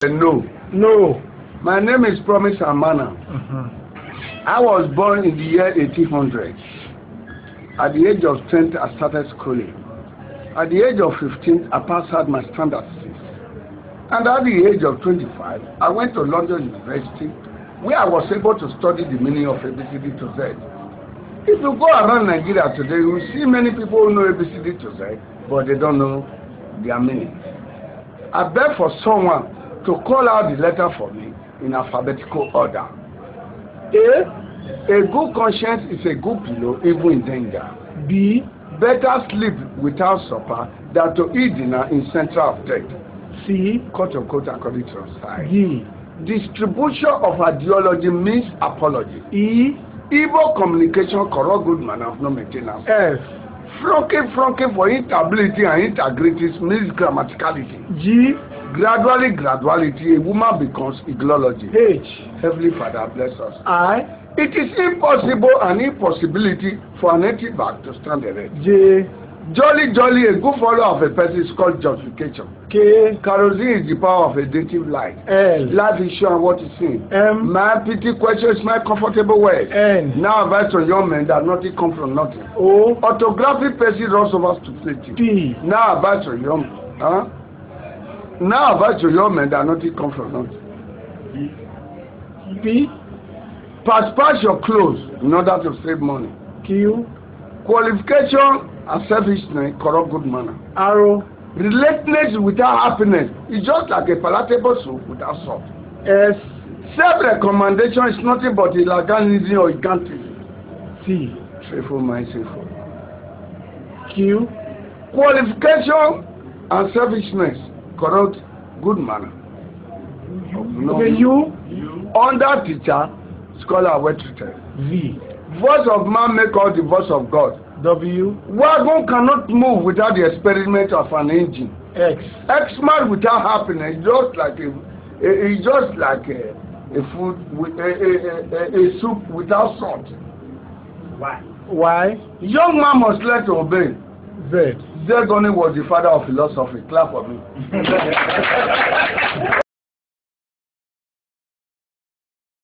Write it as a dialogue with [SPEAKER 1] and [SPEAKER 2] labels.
[SPEAKER 1] No.
[SPEAKER 2] No.
[SPEAKER 1] My name is Promise Amana. I was born in the year 1800. At the age of 20, I started schooling. At the age of 15, I passed out my standard 6. And at the age of 25, I went to London University, where I was able to study the meaning of ABCD to Z. If you go around Nigeria today, you will see many people who know ABCD to Z, but they don't know their meaning. I beg for someone to call out the letter for me in alphabetical order. A good conscience is a good pillow even in danger.
[SPEAKER 2] B.
[SPEAKER 1] Better sleep without supper than to eat dinner in center of death.
[SPEAKER 2] C.
[SPEAKER 1] Quote unquote according to SARZ.
[SPEAKER 2] D.
[SPEAKER 1] Distribution of ideology means apology.
[SPEAKER 2] E.
[SPEAKER 1] Evil communication corrupt good manner of no maintenance.
[SPEAKER 2] F.
[SPEAKER 1] Flunking for instability and integrity means grammaticality.
[SPEAKER 2] G.
[SPEAKER 1] Graduality, a woman becomes iglology.
[SPEAKER 2] H.
[SPEAKER 1] Heavenly Father, bless us.
[SPEAKER 2] I.
[SPEAKER 1] It is impossible and impossibility for an empty bag to stand erect.
[SPEAKER 2] J.
[SPEAKER 1] Jolly, a good follower of a person is called justification.
[SPEAKER 2] K.
[SPEAKER 1] Kerosene is the power of a dative light.
[SPEAKER 2] L.
[SPEAKER 1] Life is sure and what is seen.
[SPEAKER 2] M.
[SPEAKER 1] My pity question is my comfortable word.
[SPEAKER 2] N.
[SPEAKER 1] Now advice on young men that nothing comes from nothing.
[SPEAKER 2] O.
[SPEAKER 1] Orthographic person runs over stupidity.
[SPEAKER 2] P.
[SPEAKER 1] Now advice on young Now advice on young men that nothing comes from nothing.
[SPEAKER 2] P.
[SPEAKER 1] Pass your clothes in order to save money.
[SPEAKER 2] Q.
[SPEAKER 1] Qualification and selfishness corrupt good manner.
[SPEAKER 2] R.
[SPEAKER 1] Relatedness without happiness is just like a palatable soup without salt.
[SPEAKER 2] S.
[SPEAKER 1] Self-recommendation is nothing but illegality or incantism.
[SPEAKER 2] C.
[SPEAKER 1] Faithful mind, faithful.
[SPEAKER 2] Q.
[SPEAKER 1] Qualification and selfishness corrupt good manner. No.
[SPEAKER 2] Okay, U.
[SPEAKER 1] Under teacher, scholar well treated.
[SPEAKER 2] V.
[SPEAKER 1] Voice of man make all the voice of God.
[SPEAKER 2] W.
[SPEAKER 1] Wagon cannot move without the experiment of an engine.
[SPEAKER 2] X.
[SPEAKER 1] X-man without happiness is just like a food with a soup without salt.
[SPEAKER 2] Y.
[SPEAKER 1] Young man must learn to obey.
[SPEAKER 2] Z.
[SPEAKER 1] Zegoni was the father of philosophy. Clap for me.